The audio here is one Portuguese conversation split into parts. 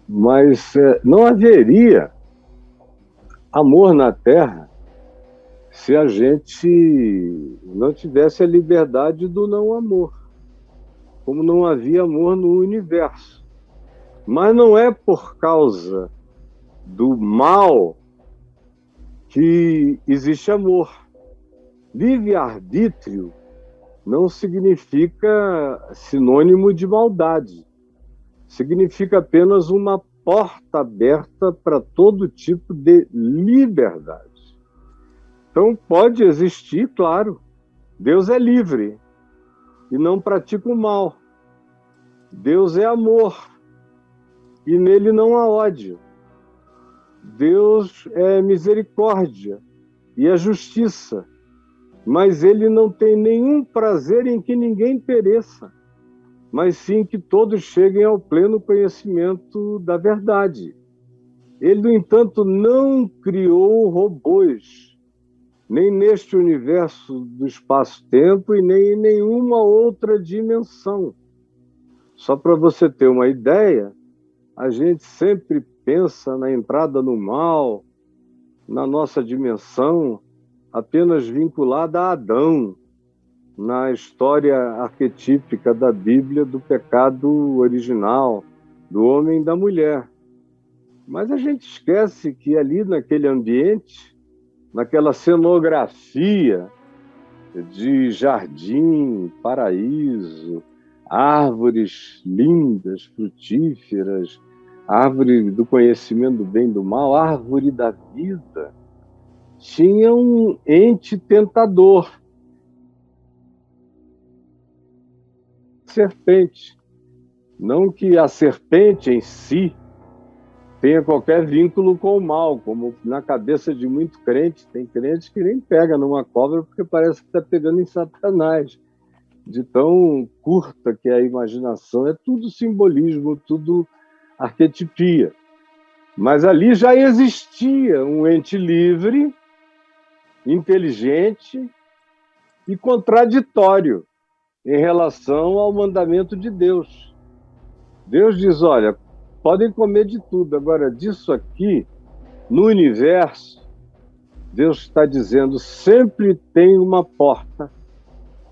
Mas não haveria amor na Terra se a gente não tivesse a liberdade do não amor, como não havia amor no universo. Mas não é por causa do mal que existe amor. Livre-arbítrio não significa sinônimo de maldade. Significa apenas uma porta aberta para todo tipo de liberdade. Então pode existir, claro. Deus é livre e não pratica o mal. Deus é amor e nele não há ódio. Deus é misericórdia e é justiça, mas ele não tem nenhum prazer em que ninguém pereça, mas sim que todos cheguem ao pleno conhecimento da verdade. Ele, no entanto, não criou robôs, nem neste universo do espaço-tempo e nem em nenhuma outra dimensão. Só para você ter uma ideia, a gente sempre pensa na entrada no mal, na nossa dimensão, apenas vinculada a Adão, na história arquetípica da Bíblia do pecado original, do homem e da mulher. Mas a gente esquece que ali naquele ambiente, naquela cenografia de jardim, paraíso, árvores lindas, frutíferas, árvore do conhecimento do bem e do mal, árvore da vida, tinha um ente tentador, serpente. Não que a serpente em si tenha qualquer vínculo com o mal, como na cabeça de muito crente. Tem crente que nem pega numa cobra porque parece que está pegando em Satanás. De tão curta que é a imaginação, é tudo simbolismo, tudo arquetipia. Mas ali já existia um ente livre, inteligente e contraditório em relação ao mandamento de Deus. Deus diz, olha, podem comer de tudo, agora disso aqui, no universo, Deus está dizendo, sempre tem uma porta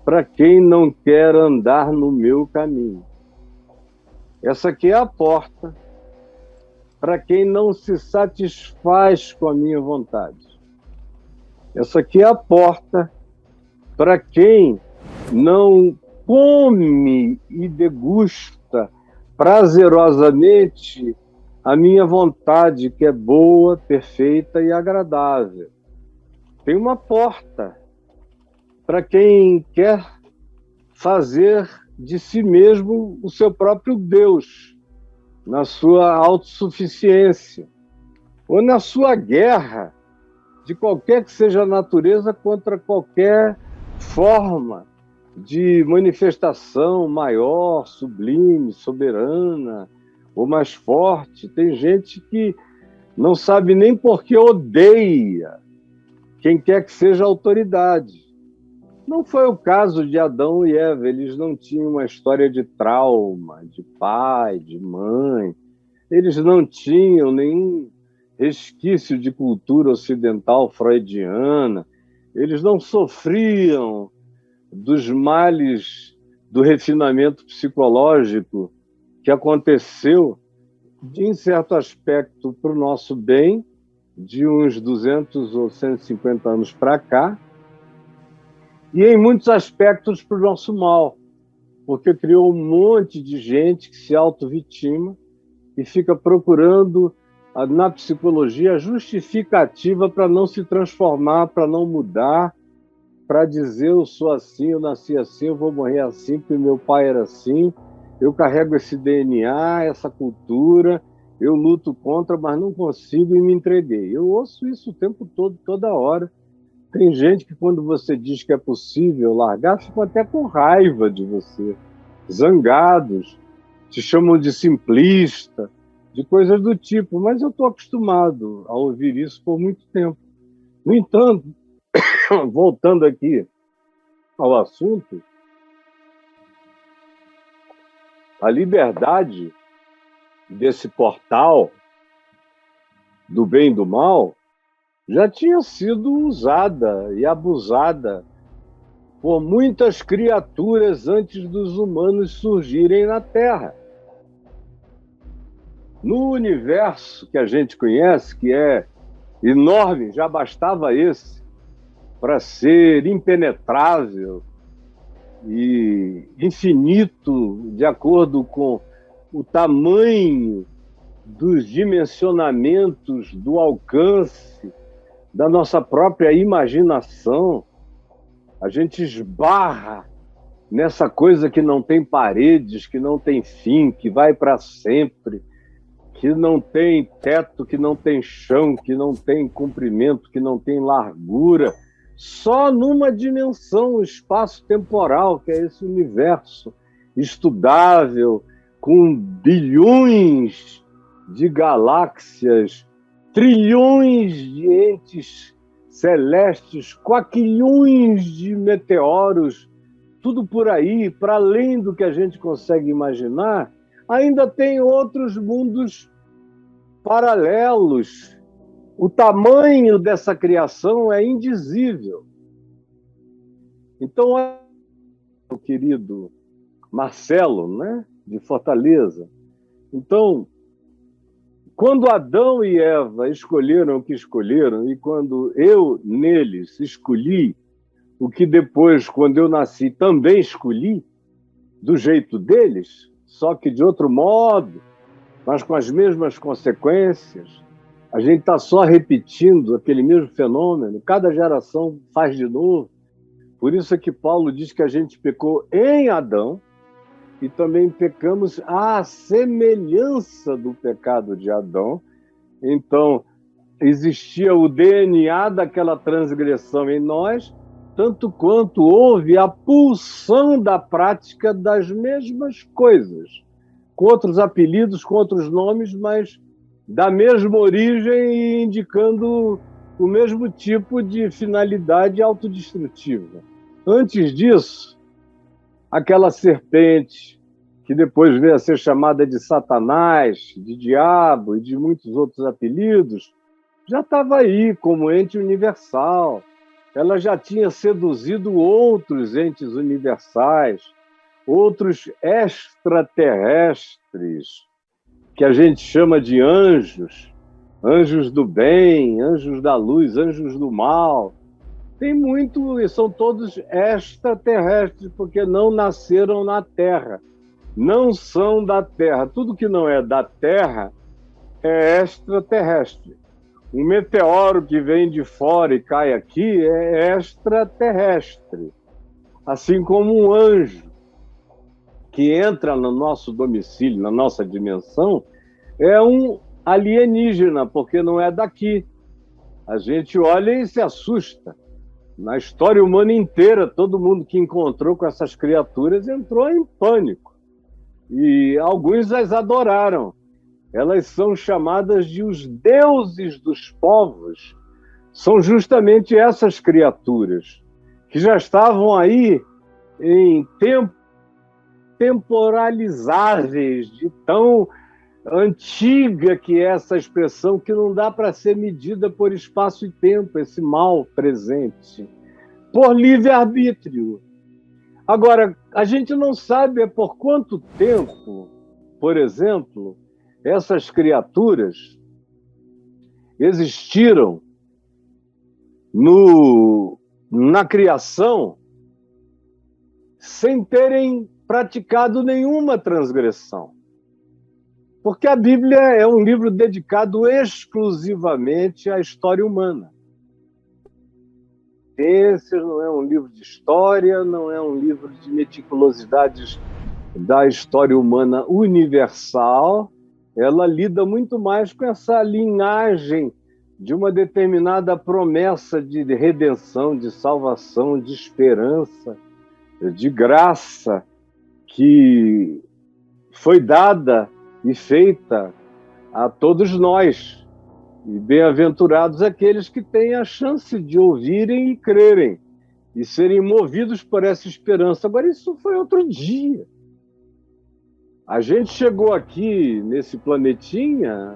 para quem não quer andar no meu caminho. Essa aqui é a porta para quem não se satisfaz com a minha vontade. Essa aqui é a porta para quem não come e degusta prazerosamente a minha vontade, que é boa, perfeita e agradável. Tem uma porta para quem quer fazer de si mesmo o seu próprio Deus, na sua autossuficiência, ou na sua guerra, de qualquer que seja a natureza, contra qualquer forma de manifestação maior, sublime, soberana, ou mais forte. Tem gente que não sabe nem por que odeia quem quer que seja a autoridade. Não foi o caso de Adão e Eva, eles não tinham uma história de trauma, de pai, de mãe, eles não tinham nenhum resquício de cultura ocidental freudiana, eles não sofriam dos males do refinamento psicológico que aconteceu, em certo aspecto, para o nosso bem, de uns 200 ou 150 anos para cá, e em muitos aspectos para o nosso mal, porque criou um monte de gente que se auto-vitima e fica procurando na psicologia justificativa para não se transformar, para não mudar, para dizer eu sou assim, eu nasci assim, eu vou morrer assim, porque meu pai era assim, eu carrego esse DNA, essa cultura, eu luto contra, mas não consigo e me entreguei. Eu ouço isso o tempo todo, toda hora. Tem gente que quando você diz que é possível largar, ficam até com raiva de você, zangados, te chamam de simplista, de coisas do tipo, mas eu estou acostumado a ouvir isso por muito tempo. No entanto, voltando aqui ao assunto, a liberdade desse portal do bem e do mal já tinha sido usada e abusada por muitas criaturas antes dos humanos surgirem na Terra. No universo que a gente conhece, que é enorme, já bastava esse para ser impenetrável e infinito, de acordo com o tamanho dos dimensionamentos, do alcance, da nossa própria imaginação. A gente esbarra nessa coisa que não tem paredes, que não tem fim, que vai para sempre, que não tem teto, que não tem chão, que não tem comprimento, que não tem largura, só numa dimensão espaço-temporal, que é esse universo estudável, com bilhões de galáxias, trilhões de entes celestes, quaquilhões de meteoros, tudo por aí, para além do que a gente consegue imaginar. Ainda tem outros mundos paralelos. O tamanho dessa criação é indizível. Então, o querido Marcelo, né, de Fortaleza. Então, quando Adão e Eva escolheram o que escolheram, e quando eu, neles, escolhi o que depois, quando eu nasci, também escolhi, do jeito deles, só que de outro modo, mas com as mesmas consequências, a gente está só repetindo aquele mesmo fenômeno, cada geração faz de novo. Por isso é que Paulo diz que a gente pecou em Adão e também pecamos à semelhança do pecado de Adão. Então, existia o DNA daquela transgressão em nós, tanto quanto houve a pulsão da prática das mesmas coisas, com outros apelidos, com outros nomes, mas da mesma origem e indicando o mesmo tipo de finalidade autodestrutiva. Antes disso, aquela serpente, que depois veio a ser chamada de Satanás, de diabo e de muitos outros apelidos, já estava aí como ente universal. Ela já tinha seduzido outros entes universais, outros extraterrestres, que a gente chama de anjos, anjos do bem, anjos da luz, anjos do mal. Tem muito, e são todos extraterrestres, porque não nasceram na Terra, não são da Terra. Tudo que não é da Terra é extraterrestre. Um meteoro que vem de fora e cai aqui é extraterrestre. Assim como um anjo que entra no nosso domicílio, na nossa dimensão, é um alienígena, porque não é daqui. A gente olha e se assusta. Na história humana inteira, todo mundo que encontrou com essas criaturas entrou em pânico. E alguns as adoraram. Elas são chamadas de os deuses dos povos. São justamente essas criaturas que já estavam aí em temporalizáveis, de tão antiga que é essa expressão, que não dá para ser medida por espaço e tempo, esse mal presente, por livre-arbítrio. Agora, a gente não sabe por quanto tempo, por exemplo, essas criaturas existiram na criação sem terem praticado nenhuma transgressão. Porque a Bíblia é um livro dedicado exclusivamente à história humana. Esse não é um livro de história, não é um livro de meticulosidades da história humana universal. Ela lida muito mais com essa linhagem de uma determinada promessa de redenção, de salvação, de esperança, de graça, que foi dada e feita a todos nós. E bem-aventurados aqueles que têm a chance de ouvirem e crerem, e serem movidos por essa esperança. Agora, isso foi outro dia. A gente chegou aqui nesse planetinha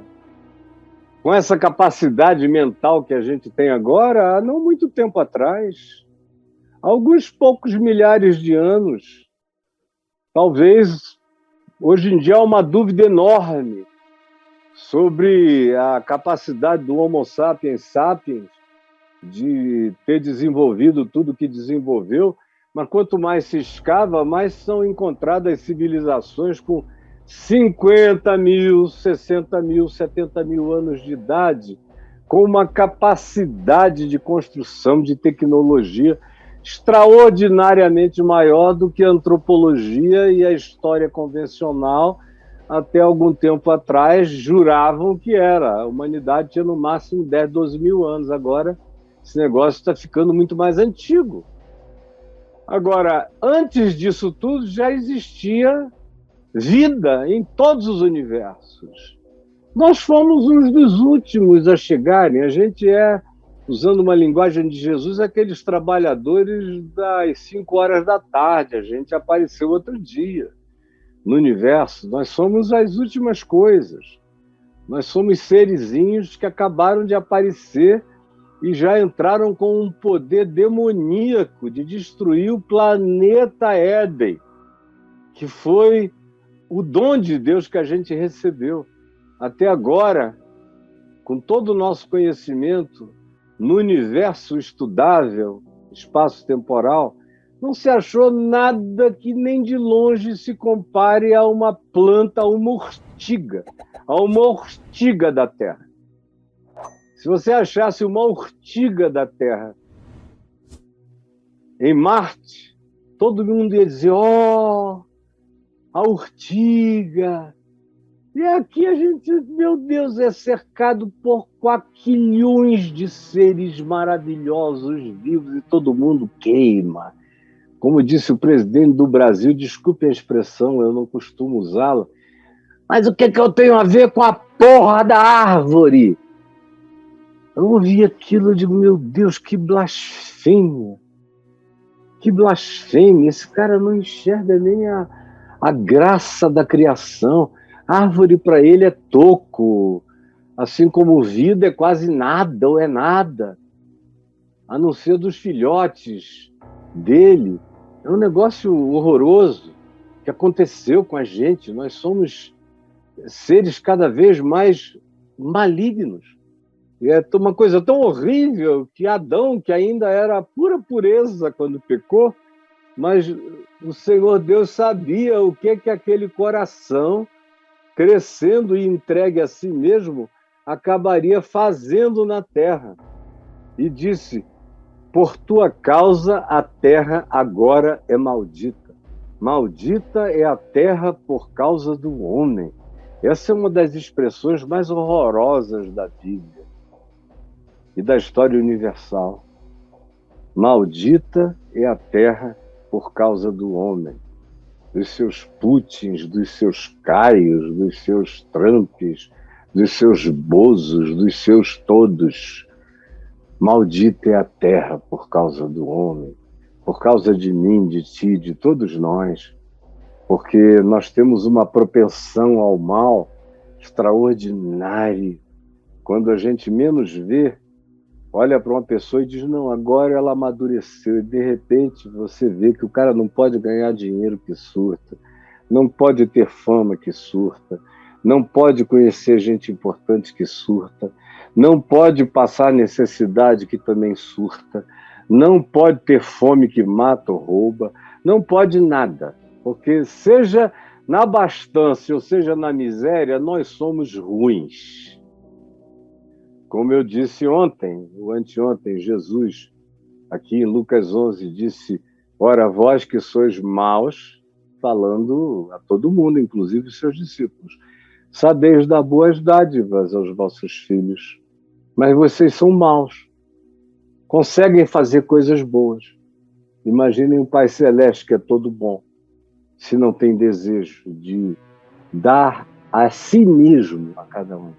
com essa capacidade mental que a gente tem agora há não muito tempo atrás, há alguns poucos milhares de anos. Talvez hoje em dia há uma dúvida enorme sobre a capacidade do Homo sapiens sapiens de ter desenvolvido tudo que desenvolveu, mas quanto mais se escava, mais são encontradas civilizações com 50 mil, 60 mil, 70 mil anos de idade, com uma capacidade de construção de tecnologia extraordinariamente maior do que a antropologia e a história convencional até algum tempo atrás juravam que era. A humanidade tinha no máximo 10, 12 mil anos. Agora, esse negócio está ficando muito mais antigo. Agora, antes disso tudo, já existia vida em todos os universos. Nós fomos uns dos últimos a chegarem. A gente é, usando uma linguagem de Jesus, aqueles trabalhadores das 5 horas da tarde. A gente apareceu outro dia no universo. Nós somos as últimas coisas. Nós somos serizinhos que acabaram de aparecer e já entraram com um poder demoníaco de destruir o planeta Éden, que foi o dom de Deus que a gente recebeu. Até agora, com todo o nosso conhecimento no universo estudável, espaço-temporal, não se achou nada que nem de longe se compare a uma planta, a uma ortiga da Terra. Se você achasse uma ortiga da Terra em Marte, todo mundo ia dizer, oh, a ortiga. E aqui a gente, meu Deus, é cercado por quaquilhões de seres maravilhosos, vivos, e todo mundo queima. Como disse o presidente do Brasil, desculpe a expressão, eu não costumo usá-la, mas o que eu tenho a ver com a porra da árvore? Eu ouvi aquilo e digo, meu Deus, que blasfêmia. Que blasfêmia. Esse cara não enxerga nem a graça da criação. Árvore para ele é toco, assim como vida é quase nada ou é nada, a não ser dos filhotes dele. É um negócio horroroso que aconteceu com a gente. Nós somos seres cada vez mais malignos. E é uma coisa tão horrível que Adão, que ainda era pura pureza quando pecou, mas o Senhor Deus sabia o que aquele coração, crescendo e entregue a si mesmo, acabaria fazendo na terra. E disse, por tua causa a terra agora é maldita. Maldita é a terra por causa do homem. Essa é uma das expressões mais horrorosas da Bíblia e da história universal. Maldita é a terra por causa do homem, dos seus Putins, dos seus Caios, dos seus Trumps, dos seus Bozos, dos seus todos. Maldita é a terra por causa do homem, por causa de mim, de ti, de todos nós, porque nós temos uma propensão ao mal extraordinária. Quando a gente menos vê, olha para uma pessoa e diz, não, agora ela amadureceu, e de repente você vê que o cara não pode ganhar dinheiro que surta, não pode ter fama que surta, não pode conhecer gente importante que surta, não pode passar necessidade que também surta, não pode ter fome que mata ou rouba, não pode nada, porque seja na abastança ou seja na miséria, nós somos ruins. Como eu disse ontem, ou anteontem, Jesus, aqui em Lucas 11, disse, ora, vós que sois maus, falando a todo mundo, inclusive os seus discípulos, sabeis dar boas dádivas aos vossos filhos, mas vocês são maus, conseguem fazer coisas boas. Imaginem um Pai Celeste que é todo bom, se não tem desejo de dar a si mesmo a cada um.